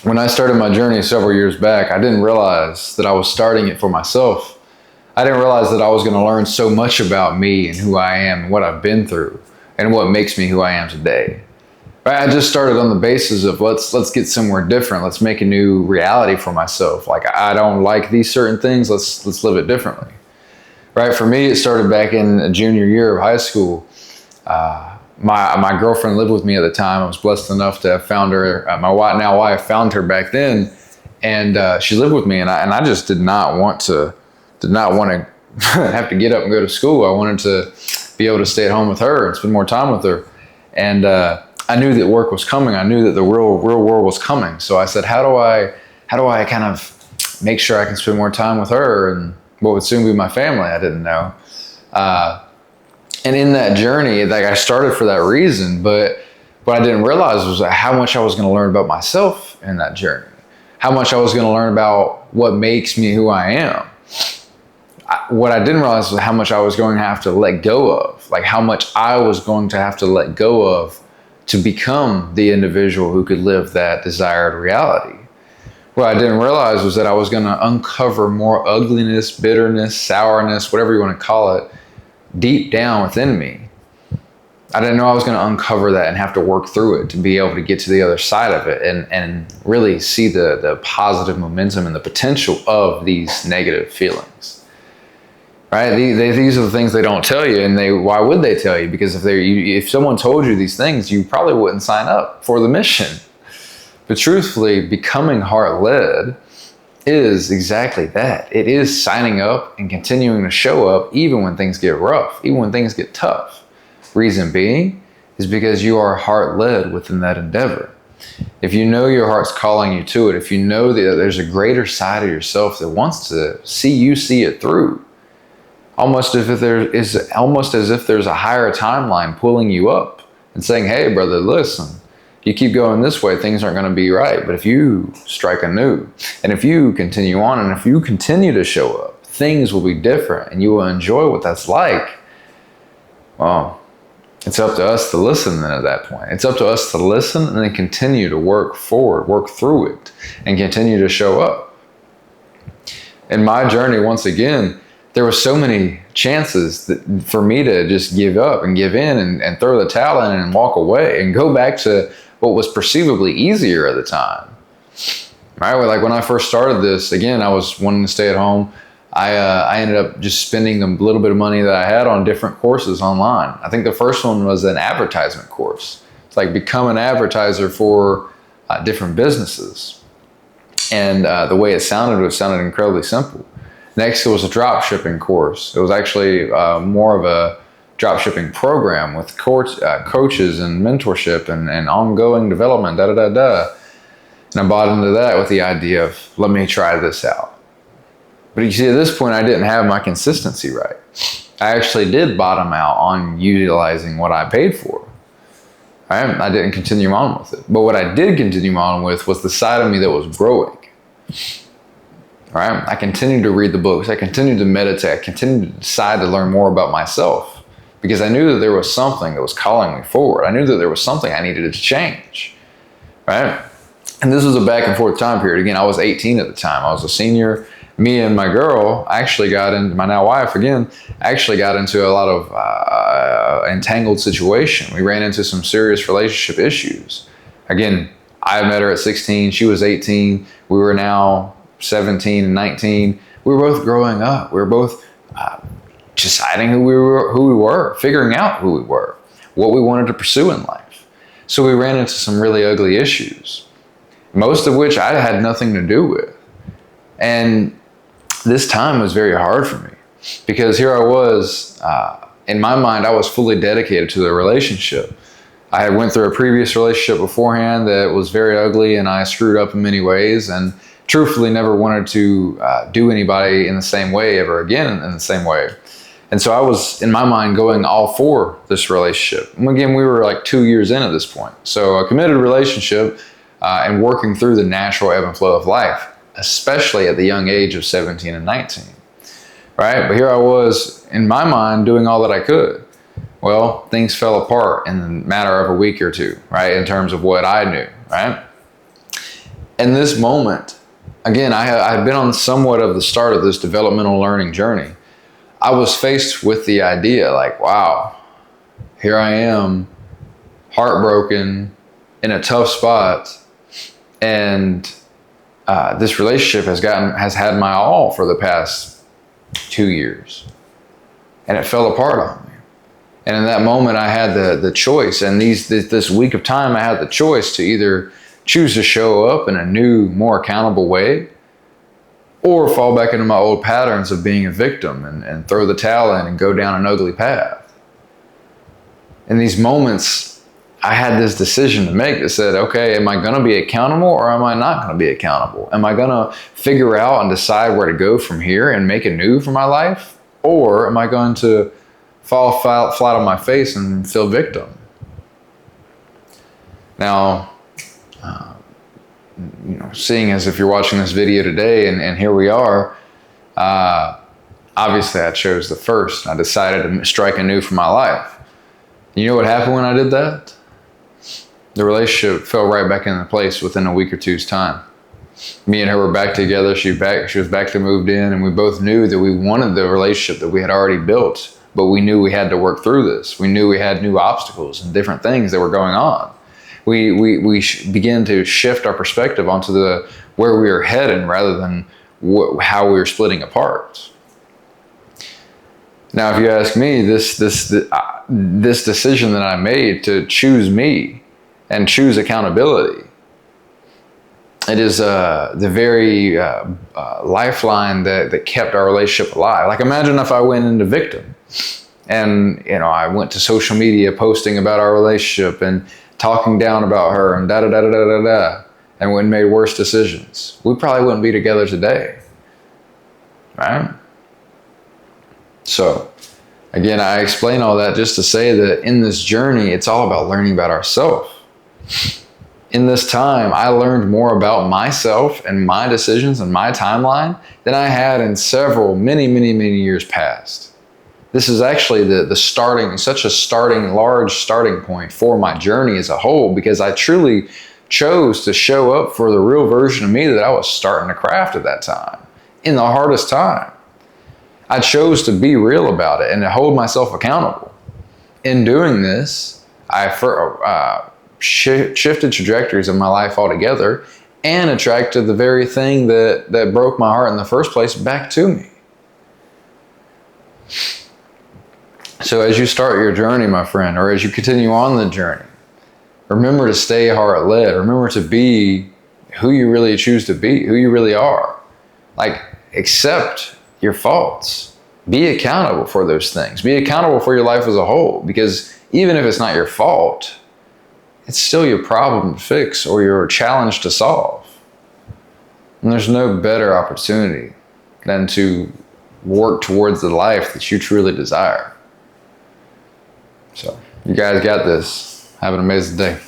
when I started my journey several years back, I didn't realize that I was starting it for myself. I didn't realize that I was going to learn so much about me and who I am and what I've been through and what makes me who I am today. Right? I just started on the basis of let's get somewhere different. Let's make a new reality for myself. Like, I don't like these certain things. Let's live it differently. Right? For me, it started back in a junior year of high school. My girlfriend lived with me at the time. I was blessed enough to have found her. My now wife found her back then, and she lived with me. And I just did not want to have to get up and go to school. I wanted to be able to stay at home with her and spend more time with her. And I knew that work was coming. I knew that the real world was coming. So I said, how do I kind of make sure I can spend more time with her and what would soon be my family? I didn't know. And in that journey, like, I started for that reason, but what I didn't realize was how much I was going to learn about myself in that journey, how much I was going to learn about what makes me who I am. What I didn't realize was how much I was going to have to let go of, like how much I was going to have to let go of to become the individual who could live that desired reality. What I didn't realize was that I was going to uncover more ugliness, bitterness, sourness, whatever you want to call it, deep down within me. I didn't know I was going to uncover that and have to work through it to be able to get to the other side of it and really see the positive momentum and the potential of these negative feelings. Right? These are the things they don't tell you, and why would they tell you? Because if someone told you these things, you probably wouldn't sign up for the mission. But truthfully, becoming heart-led is exactly that. It is signing up and continuing to show up even when things get rough, even when things get tough. Reason being is because you are heart-led within that endeavor. If you know your heart's calling you to it, if you know that there's a greater side of yourself that wants to see you see it through, almost as if there's a higher timeline pulling you up and saying, hey, brother, listen, you keep going this way, things aren't going to be right. But if you strike anew, and if you continue on, and if you continue to show up, things will be different, and you will enjoy what that's like. Well, it's up to us to listen then at that point. It's up to us to listen and then continue to work forward, work through it, and continue to show up. In my journey, once again, there were so many chances for me to just give up and give in and throw the towel in and walk away and go back to what was perceivably easier at the time. Right? Like when I first started this, again, I was wanting to stay at home. I ended up just spending a little bit of money that I had on different courses online. I think the first one was an advertisement course. It's like become an advertiser for different businesses. And the way it sounded incredibly simple. Next, it was a drop shipping course. It was actually more of a drop shipping program with coaches and mentorship and ongoing development, And I bought into that with the idea of, let me try this out. But you see, at this point, I didn't have my consistency right. I actually did bottom out on utilizing what I paid for. I didn't continue on with it. But what I did continue on with was the side of me that was growing. Right? I continued to read the books. I continued to meditate. I continued to decide to learn more about myself because I knew that there was something that was calling me forward. I knew that there was something I needed to change. Right? And this was a back and forth time period. Again, I was 18 at the time. I was a senior. Me and my girl my now wife again, actually got into a lot of entangled situation. We ran into some serious relationship issues. Again, I met her at 16. She was 18. We were now 17 and 19. We were both growing up. We were both deciding who we were, figuring out who we were, what we wanted to pursue in life. So we ran into some really ugly issues, most of which I had nothing to do with. And this time was very hard for me because here I was, in my mind, I was fully dedicated to the relationship. I had went through a previous relationship beforehand that was very ugly and I screwed up in many ways and truthfully never wanted to do anybody in the same way ever again in the same way. And so I was, in my mind, going all for this relationship. And again, we were like 2 years in at this point. So a committed relationship and working through the natural ebb and flow of life, especially at the young age of 17 and 19. Right? But here I was, in my mind, doing all that I could. Well, things fell apart in the matter of a week or two, right? In terms of what I knew. right? In this moment, again, I've been on somewhat of the start of this developmental learning journey. I was faced with the idea like, wow, here I am, heartbroken, in a tough spot, and this relationship has had my all for the past 2 years, and it fell apart on me. And in that moment, I had the choice, and this week of time, I had the choice to either choose to show up in a new, more accountable way, or fall back into my old patterns of being a victim and throw the towel in and go down an ugly path. In these moments, I had this decision to make that said, okay, am I going to be accountable or am I not going to be accountable? Am I going to figure out and decide where to go from here and make anew for my life? Or am I going to fall flat on my face and feel victim? Now, seeing as if you're watching this video today and here we are, obviously I chose the first. I decided to strike anew for my life. You know what happened when I did that? The relationship fell right back into place within a week or two's time. Me and her were back together. She was back to moved in, and we both knew that we wanted the relationship that we had already built, but we knew we had to work through this. We knew we had new obstacles and different things that were going on. We began to shift our perspective onto where we were heading rather than how we were splitting apart. Now, if you ask me, this decision that I made to choose me and choose accountability, it is the very lifeline that kept our relationship alive. Like, imagine if I went into victim, and I went to social media posting about our relationship and talking down about her and and when made worse decisions. We probably wouldn't be together today, right? So, again, I explain all that just to say that in this journey, it's all about learning about ourselves. In this time, I learned more about myself and my decisions and my timeline than I had in many years past. This is actually such a large starting point for my journey as a whole, because I truly chose to show up for the real version of me that I was starting to craft at that time, in the hardest time. I chose to be real about it and to hold myself accountable. In doing this, I shifted trajectories of my life altogether and attracted the very thing that broke my heart in the first place back to me. So as you start your journey, my friend, or as you continue on the journey, remember to stay heart-led. Remember to be who you really choose to be, who you really are. Like, accept your faults. Be accountable for those things. Be accountable for your life as a whole, because even if it's not your fault, it's still your problem to fix or your challenge to solve. And there's no better opportunity than to work towards the life that you truly desire. So, you guys got this. Have an amazing day.